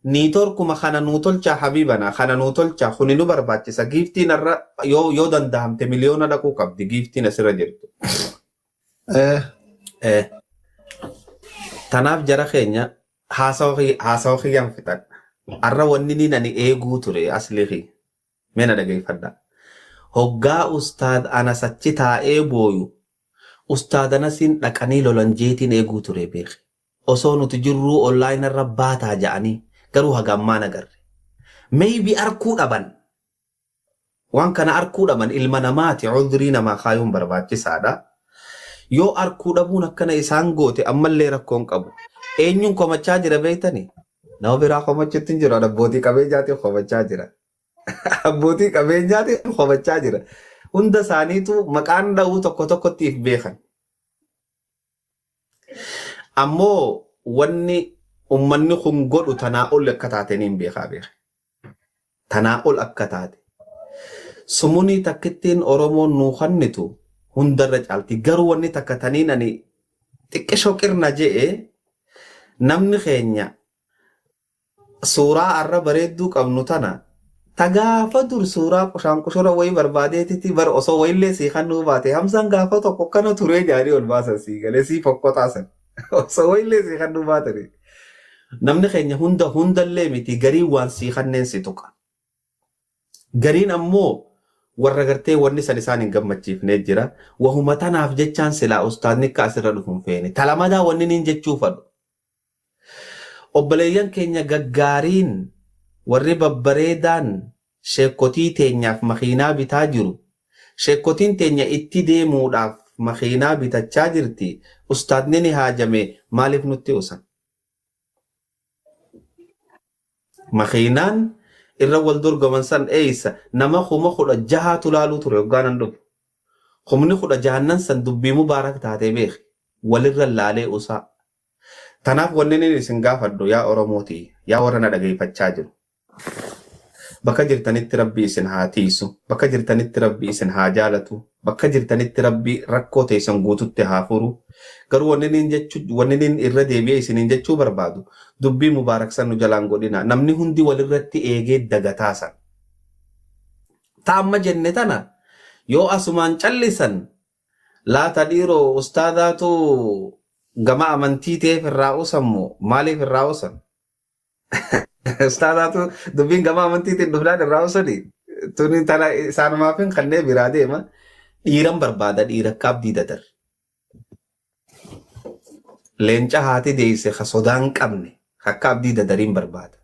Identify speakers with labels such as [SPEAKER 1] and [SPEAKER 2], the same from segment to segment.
[SPEAKER 1] niitor kuma kana nuu tolchaa habibana kana nuu tolchaa kuni nu barbaachisa giiftiin irra yoo danda'amte miliyoona dhaquu qabdi giiftiin asirra jirtu. Tanaaf jara keenya haasawa kiyyaan fixan. Arra wanni ni nani eeguu ture asliifi mena dhageeffadha. Hoggaa ustaad anas achi taa'ee booyu ustaadanasin dhaqanii lolan jeetiin eeguu ture beeki. Osoo nuti jirruu online irra baataa ja'anii garuu hagammaan agarre. Maybe arkuu dhaban. Waan kana arkuu dhaban ilma namaati cudrii namaa kaayuun barbaachisaadha. Yoo arkuu dhabuun akkana isaan goote ammallee rakkoon qabu. Eenyuun komachaa jira beeytani? Nama biraa komachuutti hin jiru. Abbootii qabeenyaatiif komachaa jira. Abbootii qabeenyaatiif komachaa jira. Hunda isaaniitu maqaan dha'uu tokko tokkottiif beekan. Ammoo wanni ummanni kun godhu tanaa ol akka taate niin beekaa beeka. Tanaa ol akka taate. Sumunii takkittiin Oromoon nuu kannitu hundarra caalti. Garuu wanni takka taniin ani xiqqishoo qirna je'e namni keenya suuraa arra bareedduu qabnu tana tagaafa dur suuraa qushaanqushura wayii barbaadeetiti bar osoo wayillee sii kannuu baate hamsaan gaafa tokko kana turee jaarii ol baasan sii galee sii fokkotaasan osoo wayillee sii kannuu baatani. Namni keenya hundallee miti gariin waan sii kanneen si tuqa. Gariin ammoo warra gartee wanni san isaan hin gammachiifnee jira. Wahuma tanaaf jechaan silaa ustaadni akka asirra dhufuun feene. Talamadaa wanni niin jechuu fadhu. Obboleeyyan keenya gaggaariin warri babbareedaan sheekotii teenyaaf makiinaa bitaa jiru. Sheekotiin teenya itti deemuudhaaf makiinaa bitachaa jirti. Ustaadni ni haajame maaliif nutti usan? Makiinaan irra wal dorgoman san eeysa nama 16,000 laaluu ture hoggaanan dhufu. 16,000 san dubbii mubaarak taatee beeki. Walirra laalee usaa. Tanaaf wanni ni isin gaafadhu yaa Oromooti yaa warra na dhageeffachaa jiru. Bakka jirtanitti Rabbi isin haa tiisu. Bakka jirtanitti Rabbi isin haa jaalatu. Bakka jirtanitti Rabbi rakkoo teessan guututti haa furu. Garuu wanni niin irra deebi'ee isiniin jechuu barbaadu dubbii mubaarak san nu jalaan godhina. Namni hundi walirratti eegee dagataasan. Taamma jenne tana yoo asumaan callisan laata dhiiroo ustaadaatu gama amantii ta'eef irraa usammoo maaliif irraa usan? Ustaadaatu dubbiin gama amantiitiin dhufnaan irraa usanii tuni tana isaanumaaf hin kannee biraa deema dhiiran barbaada dhiira akka abdii dadar. Leenca haati deeyse ka sodaan qabne akka abdii dadariin barbaada.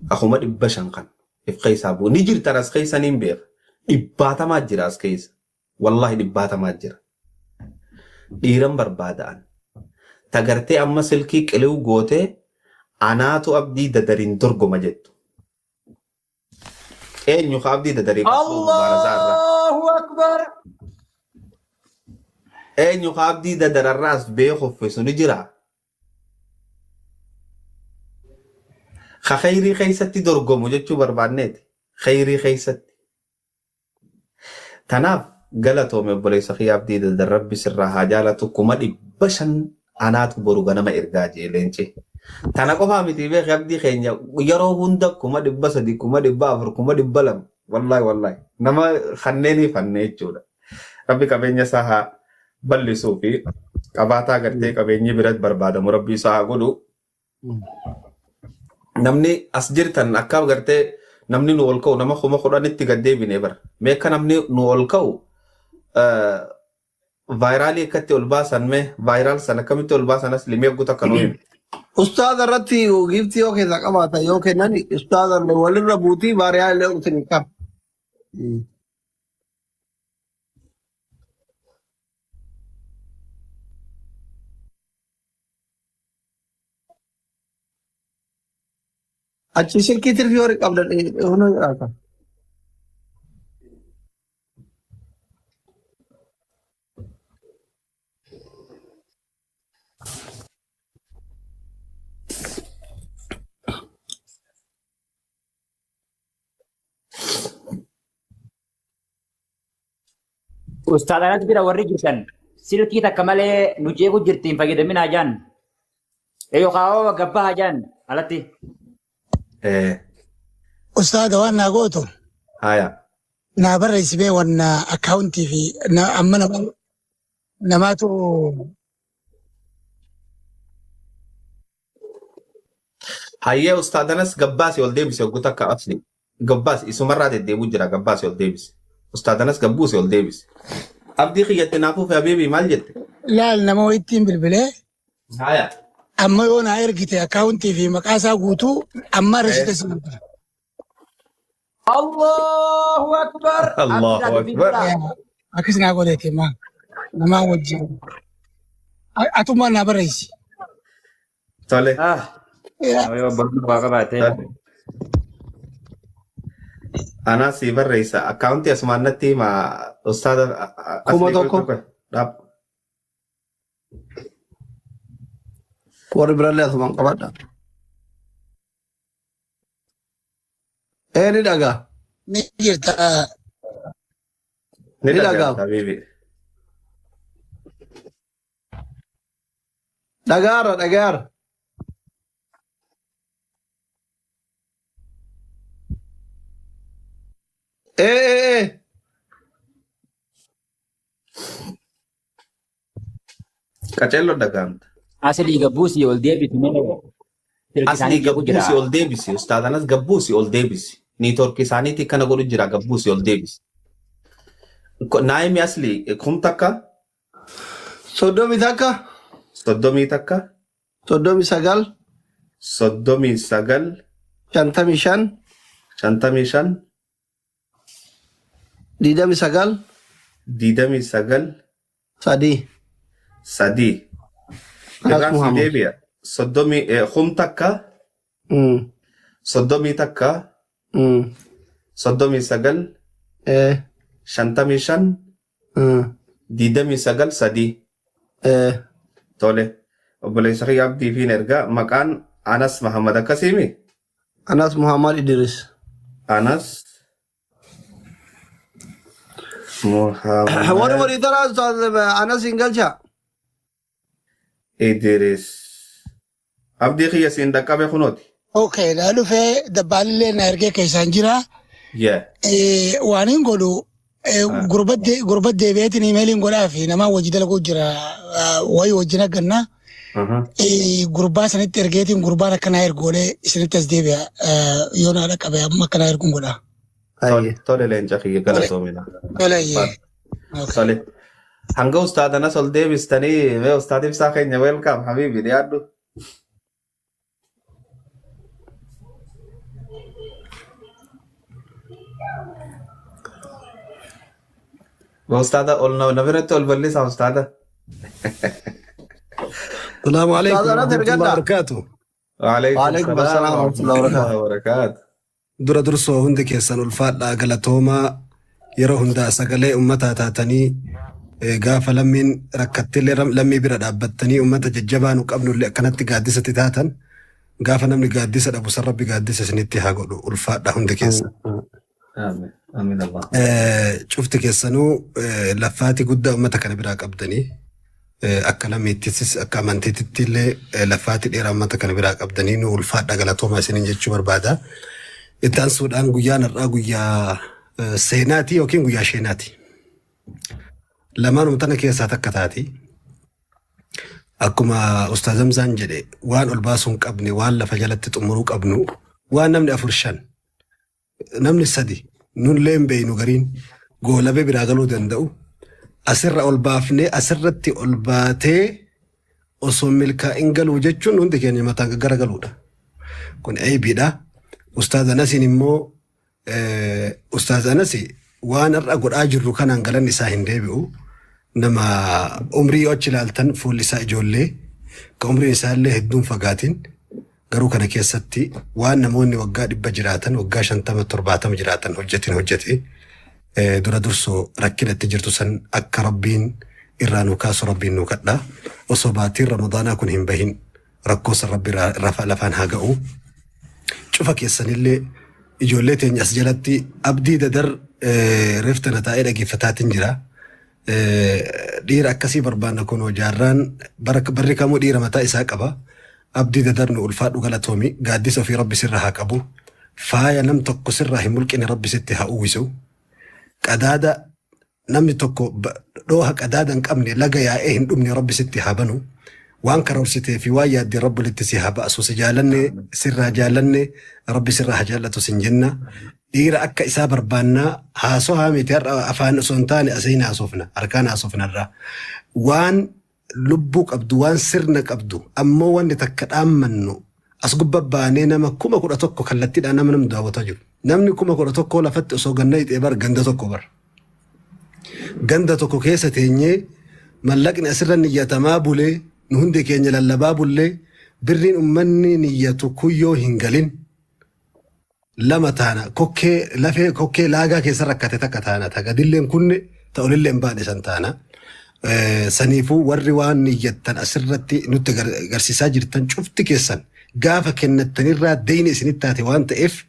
[SPEAKER 1] Akuma 500 kan if keessaa bu'u ni jirtan as keessaniin beeka. 100 jira as keessa. Wallahi 100 jira. Dhiiran barbaadaan. Tagartee amma silkii qiliw gootee anaatu abdii dadariin dorgoma jettu. Eenyu ka abdii dadariin
[SPEAKER 2] Allahu Akbar.
[SPEAKER 1] Eenyu ka abdii dadararraas beekuffisu ni jira. Ka khayrii keessatti dorgomu jechuu barbaanneeti. Khayrii keessatti. Tanaaf galatoome obboleessa kiyya abdii dadar Rabbi sirraa haa jaalatu 500 anaatu boru ganama ergaa jee leenci. Tana qofaa miti beeki abdii keenya yeroo hunda 300, 400, 200 wallahi nama kanneenii fanne jechuudha. Rabbi qabeenya isaa haa bal'isuu fi qabaataa gartee qabeenyi biratti barbaadamu Rabbi isaa haa godhu. Namni as jirtan akka gartee namni nu ol ka'u nama 10,000 gad deebinee bara. Meeqa namni nu ol ka'u vaayiraalii akkatti ol baasan mee vaayiraal sana akkamitti ol baasan as limee guutuu akka nuyi.
[SPEAKER 2] Ustaada irratti giiftii yoo keessa qabaatan yoo kennan ustaada walirra buutii baariyaa illee dhufanii qaba. Achi silkii tirfii horii qabdan hunda jiraata.
[SPEAKER 3] Ustaadhaanatti bira warri jirtan silkii takka malee nu jeequ jirtiin fayyadaminaa jaan. Yookaan gabbaa jaan alatti.
[SPEAKER 4] Ustaada waan naa gootu
[SPEAKER 1] Haya.
[SPEAKER 4] naa barreessibee waan akkaawuntii fi amma namaatu
[SPEAKER 1] Hayyee ustaadanas gabbaasi ol deebise ogguuta akka asli. Gabbaasi isumarraa deddeebuu jira gabbaasi ol deebise. Ustaadanas gabbuuse ol deebise. Abdii xiyyatte naafuu fi habiibii maal jette?
[SPEAKER 4] laal nama wayittiin bilbilee
[SPEAKER 1] Haya.
[SPEAKER 4] amma yoo naa ergite akkaawuntii fi maqaa isaa guutuu amma rashida sibiila.
[SPEAKER 3] Allahu Akbar.
[SPEAKER 1] Allahu Akbar.
[SPEAKER 4] Akkas naa godhate namaa wajjin. Atumaa naa barreessi.
[SPEAKER 1] Tole.
[SPEAKER 3] Yoo barnoo waa qabaate.
[SPEAKER 1] Anaa si barreessa. Akkaawuntii asumaannatti hima ustaada
[SPEAKER 2] Kuma tokko.
[SPEAKER 1] Dhaab.
[SPEAKER 2] Warri birallee asumaan qabadha. Ni dhagaa.
[SPEAKER 4] Ni jirta.
[SPEAKER 1] Ni
[SPEAKER 2] Ni
[SPEAKER 1] dhaga'a
[SPEAKER 2] dhaga'a.
[SPEAKER 1] habiibii.
[SPEAKER 2] Dhagaara.
[SPEAKER 1] Qaceelloo dhaga'amta.
[SPEAKER 3] Asli gabbuusii ol deebitu malee.
[SPEAKER 1] Asli gabbuusi ol deebisi. Ustaadanas gabbuusi ol deebisi. Niitoorki isaaniitii kana godhu jira gabbuusi ol deebisi. Naayimi asli kun takka
[SPEAKER 2] Soddomii takka.
[SPEAKER 1] soddomii takka
[SPEAKER 2] 39.
[SPEAKER 1] 39
[SPEAKER 2] 55.
[SPEAKER 1] 55
[SPEAKER 2] 29.
[SPEAKER 1] 29
[SPEAKER 2] 3.
[SPEAKER 1] sadii.
[SPEAKER 2] Anas
[SPEAKER 1] Irraa si
[SPEAKER 2] Muhammad.
[SPEAKER 1] deebi'a. Kun takka 30 39 55 29 sadii. Tole. Obboleessa kiyya abdii fi ergaa maqaan Anas Muhammad akkasiimi?
[SPEAKER 2] Anas Muhammad Idris.
[SPEAKER 1] Anas Muhammad
[SPEAKER 2] Warri taraa Anas hin galcha.
[SPEAKER 1] Idris. Abdii kiyya siin dhaqqabe kunooti.
[SPEAKER 4] Okay, naa dhufee dabbaalillee na ergee keessaan jira.
[SPEAKER 1] Yeah.
[SPEAKER 4] Waan hin godhu gurbat deebi'eetiin imeeliin godhaa fi namaa wajji dalaguu jira wayii wajjin aggannaa. Gurbaa sanitti ergeetiin gurbaan akkanaa ergoolee isinitti as deebi'a yoo naa dhaqqabe amma akkanaa erguun godhaa.
[SPEAKER 1] Tole leenca kiyya galatoomina.
[SPEAKER 4] Toleeyyee.
[SPEAKER 1] Tole. Hanga ustaadanas ol deebistanii mee ustaad ibsaa keenya welkaam habiibi dhiyaadhu. Ustaada ol na biratti ol bal'isa ustaada.
[SPEAKER 5] Salaamu alaikum
[SPEAKER 2] Ustaad Anas
[SPEAKER 5] warahmatullahi
[SPEAKER 2] ergadhaa.
[SPEAKER 5] wabarakatuh.
[SPEAKER 2] Waalaikum salaam warahmatullahi
[SPEAKER 1] wabarakatuh.
[SPEAKER 5] Dura dursoo hundi keessan ulfaadhaa galatoomaa yeroo hundaa sagalee uummataa taatanii gaafa lammiin rakkattillee lammii bira dhaabbattanii uummata jajjabaa nu qabnullee akkanatti gaaddisatti taatan gaafa namni gaaddisa dhabu san rabbi gaaddisa isinitti haa godhu ulfaadhaa hundi keessan.
[SPEAKER 1] Amiin. Amiin Allah.
[SPEAKER 5] Cufti keessanuu laffaati guddaa uummata kana biraa qabdanii akka lammiittis akka amantiitti illee laffaati dheeraa uummata kana biraa qabdanii nu ulfaadhaa galatoomaa isiniin jechuu barbaada. Itti aansuudhaan guyyaan har'aa guyyaa seenaati yookiin guyyaa sheenaati. Lamaan tana keessaa takka taati. Akkuma Ustaaz Hamzaan jedhe waan ol baasuu hin qabne waan lafa jalatti xumuruu qabnu waan namni 4-5 namni 3 nullee hin beeynu gariin goolabee biraa galuu danda'u. Asirra ol baafnee asirratti ol baatee osoo milkaa'in galuu jechuun hundi keenya mataan gara galuudha. Kun eebiidha. Ustaaz Anasiin immoo Ustaaz Anasi waan har'a godhaa jirru kanaan galan isaa hin deebi'u. Nama umrii yoo achi ilaaltan fuulli isaa ijoollee ka umriin isaa illee hedduun fagaatiin garuu kana keessatti waan namoonni waggaa 100 jiraatan waggaa 50-70 jiraatan hojjete dura dursoo rakkinatti jirtu san akka rabbiin irraa nu kaasu rabbiin nu kadhaa osoo baatiin ramadaanaa kun hin bahin rakkoo san rabbi lafaan haa ga'u. Cufa keessanillee ijoollee teenya as jalatti abdii dadar reeftana taa'ee dhaggeeffataatiin jira. Dhiira akkasii barbaanna kun jaarraan barri kamuu dhiira mataa isaa qaba. أبدي ددرنو الفات وغلطومي قادسة في ربي سرها كبو فايا نم تكو سرها ملك إن ربي ستها أويسو قدادا نم تكو روها قدادا كأمني لقا يا إيهن أمني ربي ستها بنو وانكر ورستي في وايا دي رب لتسيها بأسو سجالني سرها جالني ربي سرها جالتو سنجنة إيرا أكا إسابر بانا هاسوها ميتر أفان سنتاني أسينا أصوفنا أركان أصوفنا الرا وان لبوك أبدو وان سرنك أبدو أما وان تكت أمنو أسقب باباني نما كما كنا توكو خلتين أنا من مدى وتجر نمني كما كنا توكو لفت أسو غنيت إبار غندا توكو بر غندا توكو كيسة تيني ملقني أسرا نياتا ما بولي نهندي كيني للبابولي برين أمني نياتو كيو هنغلين لما تانا كوكي لفي كوكي لاغا كيسا ركاتي تانا تاقدلين كوني تقولين باني سنتانا سنيفو ورّوان نيّتان أسرّتي نوت غرسيسا جرتان شفت كيسان قافا كنت تنرى ديني سنتاتي وان تقف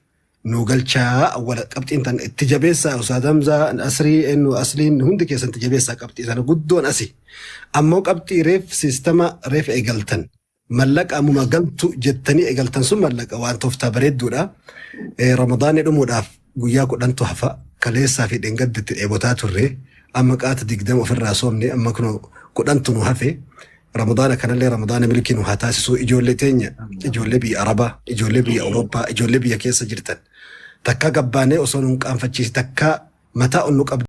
[SPEAKER 5] نوغلشا أولا قبت انتان اتجابيسا أسادامزا أسري إنو أسلين هند كيسان تجابيسا قبت إذا قدون أسي أمو قبت ريف سيستما ريف إيقلتان ملك أمو ما قلتو جتني إيقلتان سو ملك وان توفتا بريد دولا رمضان الأمو داف قياكو دانتو حفا كاليسا في دنقدت إيبوتاتو الري أما قات ديقدام وفي الراسومني أما كنو قدانتو نوحفي رمضان كان لي رمضان ملكي نوحاتاسسو إجولي تينيا إجولي بي أربا إجولي بي أوروبا إجولي بي كيسا جرتان تكا قباني أصنون كان فتشيس تكا متى أنك أبدا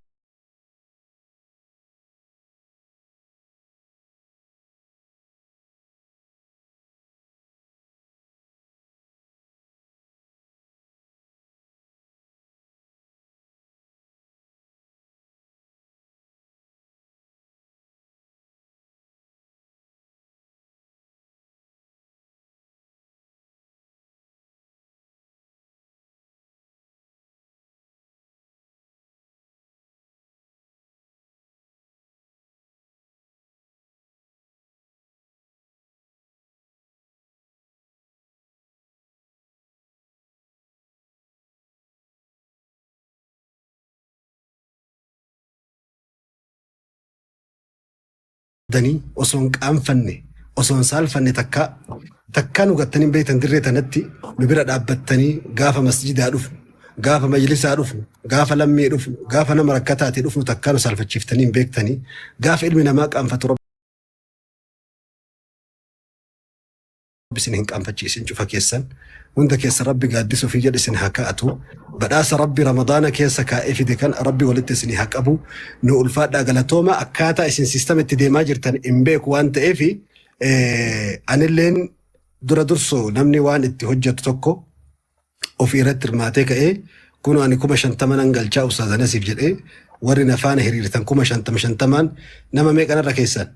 [SPEAKER 5] دني أصون كام فني أصون سال فني تكا نقطني بيت ندري تنتي نبرد أبتني قاف مسجد أروف قاف مجلس أروف قاف لمي أروف قاف نمركتاتي أروف تكا سال فتشفتني بيكتني قاف علمنا ما كان فترب بسنين كان فتشيسين شوفا كيسن وندك كيس ربي قادسو في جلس هكاءتو بداس ربي رمضان كيس كائف دي كان ربي ولدت سني هك ابو نو الفاد غلطوما اكاتا اسن سيستم تدي ما جرتن امبيك وانت ايفي ان لين درسو نمني وان اتهجت توكو وفي رتر ماتيك كونوا اني كوما شنتمن انقل جاو استاذ نسيف جد ورنا فان هريرتن كوما شنتمن نما ميك انا ركيسان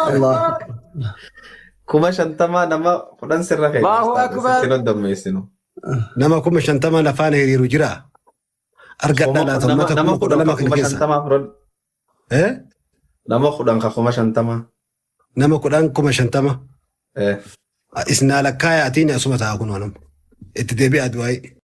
[SPEAKER 2] الله
[SPEAKER 1] كما شنتما نما فدان سرّا كي
[SPEAKER 3] الله أكبر.
[SPEAKER 1] ستينو دميسينو
[SPEAKER 5] نما كوما شنتمن فان هريرو جرا أرجعنا لا تمتا
[SPEAKER 1] نما
[SPEAKER 5] كوما لما
[SPEAKER 1] كما
[SPEAKER 5] كنيسة
[SPEAKER 1] شنتما فرون
[SPEAKER 5] إيه
[SPEAKER 1] نما خدان كما شنتما
[SPEAKER 5] نما كودان كوما شنتما
[SPEAKER 1] إيه
[SPEAKER 5] إسنا لكايا أتيني أسمتها أكون ونم اتدبي أدواي